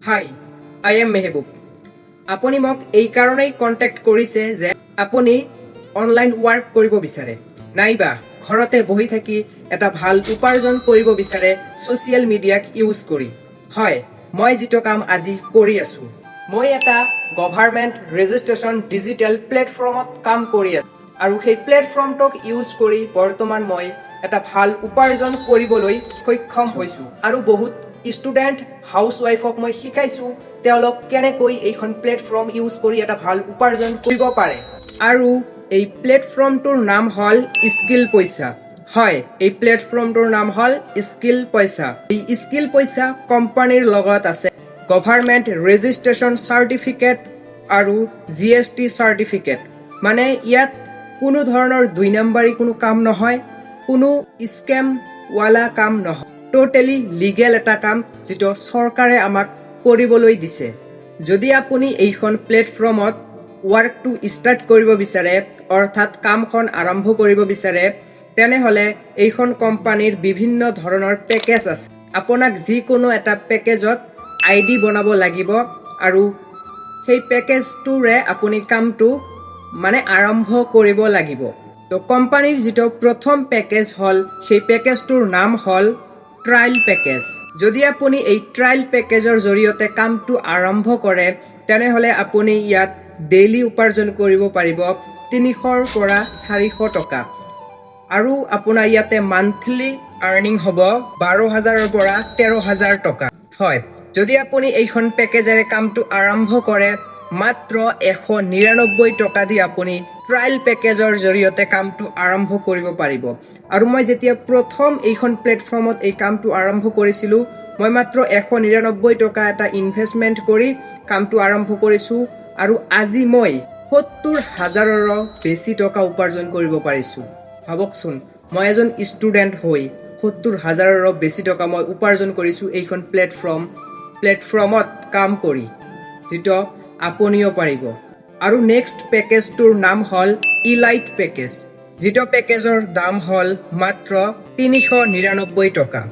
High, I am Mehboob. আপুনি মোক এই কাৰণেই কণ্টেক্ট কৰিছে যে আপুনি অনলাইন ৱৰ্ক কৰিব বিচাৰে, নাইবা ঘৰতে বহি থাকি এটা ভাল উপাৰ্জন কৰিব বিচাৰে ছ'চিয়েল মিডিয়াক ইউজ কৰি। হয়, মই যিটো কাম আজি কৰি আছোঁ, মই এটা গভাৰ্ণমেণ্ট ৰেজিষ্ট্ৰেশ্যন ডিজিটেল প্লেটফৰ্মত কাম কৰি আছোঁ আৰু সেই প্লেটফৰ্মটোক ইউজ কৰি বৰ্তমান মই এটা ভাল উপাৰ্জন কৰিবলৈ সক্ষম হৈছোঁ আৰু বহুত ষ্টুডেণ্ট হাউচৱাইফক মই শিকাইছোঁ তেওঁলোক কেনেকৈ এইখন প্লেটফৰ্ম ইউজ কৰি এটা ভাল উপাৰ্জন কৰিব পাৰে। আৰু এই প্লেটফৰ্মটোৰ নাম হ'ল স্কিল পইচা। হয়, এই প্লেটফৰ্মটোৰ নাম হ'ল স্কিল পইচা। এই স্কিল পইচা কোম্পানীৰ লগত আছে গভাৰ্ণমেণ্ট ৰেজিষ্ট্ৰেশ্যন চাৰ্টিফিকেট আৰু GST চাৰ্টিফিকেট। মানে ইয়াত কোনো ধৰণৰ 2 নম্বৰী কোনো কাম নহয়, কোনো স্কেমৱালা কাম নহয়। টোটেলি লিগেল এটা কাম যিটো চৰকাৰে আমাক কৰিবলৈ দিছে। যদি আপুনি এইখন প্লেটফৰ্মত ৱৰ্কটো ষ্টাৰ্ট কৰিব বিচাৰে, অৰ্থাৎ কামখন আৰম্ভ কৰিব বিচাৰে, তেনেহ'লে এইখন কোম্পানীৰ বিভিন্ন ধৰণৰ পেকেজ আছে। আপোনাক যিকোনো এটা পেকেজত ID বনাব লাগিব আৰু সেই পেকেজটোৰে আপুনি কামটো আৰম্ভ কৰিব লাগিব। তো কোম্পানীৰ যিটো প্ৰথম পেকেজ হ'ল, সেই পেকেজটোৰ নাম হ'ল ট্ৰায়েল পেকেজ। যদি আপুনি এই ট্ৰায়েল পেকেজৰ জৰিয়তে কামটো আৰম্ভ কৰে, তেনেহ'লে আপুনি ইয়াত ডেইলি উপাৰ্জন কৰিব পাৰিব 300ৰ পৰা 400 টকা। আৰু আপোনাৰ ইয়াতে মান্থলি আৰ্নিং হ'ব 12,000ৰ পৰা 13,000 টকা। হয়, যদি আপুনি এইখন পেকেজেৰে কামটো আৰম্ভ কৰে, মাত্ৰ 199 টকা দি আপুনি ট্ৰায়েল পেকেজৰ জৰিয়তে কামটো আৰম্ভ কৰিব পাৰিব। আৰু মই যেতিয়া প্ৰথম এইখন প্লেটফৰ্মত এই কামটো আৰম্ভ কৰিছিলোঁ, মই মাত্ৰ 199 টকা এটা ইনভেষ্টমেণ্ট কৰি কামটো আৰম্ভ কৰিছোঁ আৰু আজি মই 70,000ৰো বেছি টকা উপাৰ্জন কৰিব পাৰিছোঁ। ভাবকচোন, মই এজন ষ্টুডেণ্ট হৈ 70,000ৰো বেছি টকা মই উপাৰ্জন কৰিছোঁ এইখন প্লেটফৰ্মত কাম কৰি, যিটো আপুনিও পাৰিব। আৰু নেক্সট পেকেজটোৰ নাম হ'ল ইলাইট পেকেজ, যিটো পেকেজৰ দাম হ'ল মাত্ৰ 399 টকা।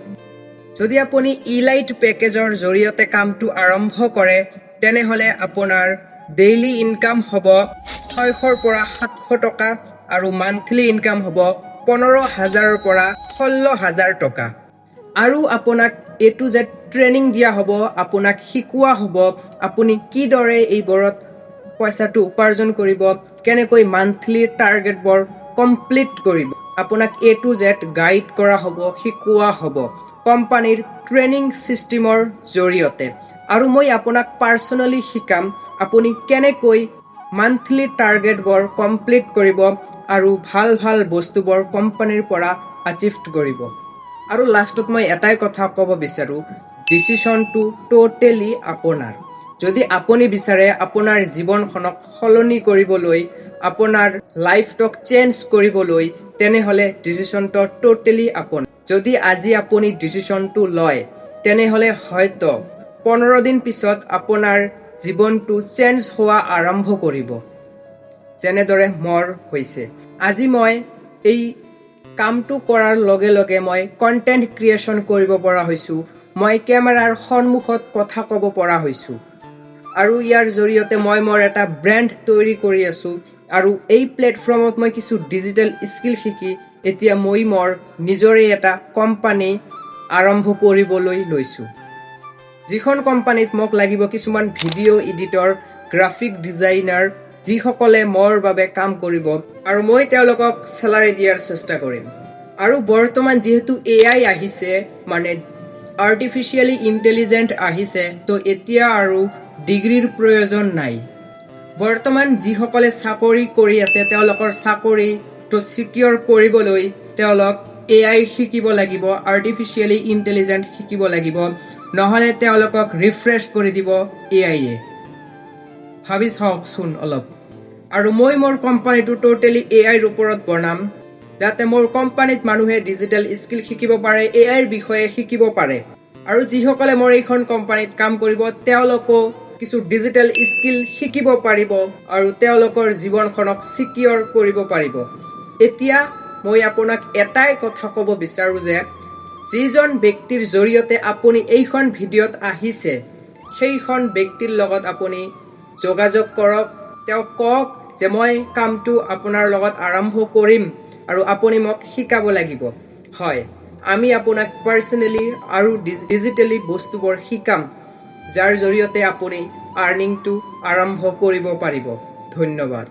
যদি আপুনি ইলাইট পেকেজৰ জৰিয়তে কামটো আৰম্ভ কৰে, তেনেহ'লে আপোনাৰ ডেইলি ইনকাম হ'ব 600ৰ পৰা 700 টকা আৰু মান্থলি ইনকাম হ'ব 15,000ৰ পৰা 16,000 টকা। আৰু আপোনাক A to Z ট্ৰেইনিং দিয়া হ'ব, আপোনাক শিকোৱা হ'ব আপুনি কিদৰে এইবোৰত পইচাটো উপাৰ্জন কৰিব, কেনেকৈ মান্থলি টাৰ্গেটবোৰ কমপ্লিট কৰিব। আপোনাক A to Z গাইড কৰা হ'ব, শিকোৱা হ'ব কোম্পানীৰ ট্ৰেইনিং ছিষ্টেমৰ জৰিয়তে। আৰু মই আপোনাক পাৰ্চনেলি শিকাম আপুনি কেনেকৈ মান্থলি টাৰ্গেটবোৰ কমপ্লিট কৰিব আৰু ভাল ভাল বস্তুবোৰ কোম্পানীৰ পৰা আচিভ কৰিব। আৰু লাষ্টত মই এটাই কথা ক'ব বিচাৰোঁ, ডিচিশ্যনটো টোটেলি আপোনাৰ। যদি আপুনি বিচাৰে আপোনাৰ জীৱনখনক সলনি কৰিবলৈ, আপোনাৰ লাইফটোক চেঞ্জ কৰিবলৈ, তেনেহ'লে ডিচিশ্যনটো টোটেলি আপোনাৰ। যদি আজি আপুনি ডিচিশ্যনটো লয়, তেনেহ'লে হয়তো 15 দিন পিছত আপোনাৰ জীৱনটো চেঞ্জ হোৱা আৰম্ভ কৰিব, যেনেদৰে মোৰ হৈছে। আজি মই এই কামটো কৰাৰ লগে লগে মই কণ্টেণ্ট ক্ৰিয়েশ্যন কৰিব পৰা হৈছোঁ, মই কেমেৰাৰ সন্মুখত কথা ক'ব পৰা হৈছোঁ আৰু ইয়াৰ জৰিয়তে মই মোৰ এটা ব্ৰেণ্ড তৈয়াৰ কৰি আছোঁ। আৰু এই প্লেটফৰ্মত মই কিছু ডিজিটেল স্কিল শিকি এতিয়া মই মোৰ নিজৰে এটা কোম্পানী আৰম্ভ কৰিবলৈ লৈছোঁ, যিখন কোম্পানীত মোক লাগিব কিছুমান ভিডিঅ' এডিটৰ, গ্ৰাফিক ডিজাইনাৰ, যিসকলে মোৰ বাবে কাম কৰিব আৰু মই তেওঁলোকক চেলাৰী দিয়াৰ চেষ্টা কৰিম। আৰু বৰ্তমান যিহেতু AI আহিছে, আৰ্টিফিচিয়েলি ইণ্টেলিজেণ্ট আহিছে, তো এতিয়া আৰু ডিগ্ৰীৰ প্ৰয়োজন নাই। বৰ্তমান যিসকলে চাকৰি কৰি আছে, তেওঁলোকৰ চাকৰিটো ছিকিউৰ কৰিবলৈ তেওঁলোক AI শিকিব লাগিব, আৰ্টিফিচিয়েলি ইণ্টেলিজেণ্ট শিকিব লাগিব, নহ'লে তেওঁলোকক ৰিফ্ৰেছ কৰি দিব AI-য়ে। ভাবি চাওকচোন অলপ। আৰু মই মোৰ কোম্পানীটো টোটেলি AI-ৰ ওপৰত বনাম, যাতে মোৰ কোম্পানীত মানুহে ডিজিটেল স্কিল শিকিব পাৰে, AI-ৰ বিষয়ে শিকিব পাৰে। আৰু যিসকলে মোৰ এইখন কোম্পানীত কাম কৰিব, তেওঁলোকেও কিছু ডিজিটেল স্কিল শিকিব পাৰিব আৰু তেওঁলোকৰ জীৱনখনক ছিকিউৰ কৰিব পাৰিব। এতিয়া মই আপোনাক এটাই কথা ক'ব বিচাৰোঁ যে যিজন ব্যক্তিৰ জৰিয়তে আপুনি এইখন ভিডিঅ'ত আহিছে, সেইখন ব্যক্তিৰ লগত আপুনি যোগাযোগ কৰক, তেওঁক কওক যে মই কামটো আপোনাৰ লগত আৰম্ভ কৰিম আৰু আপুনি মোক শিকাব লাগিব। হয়, আমি আপোনাক পাৰ্চনেলি আৰু ডিজিটেলি বস্তুবোৰ শিকাম, যাৰ জৰিয়তে আপুনি আৰ্নিংটো আৰম্ভ কৰিব পাৰিব। ধন্যবাদ।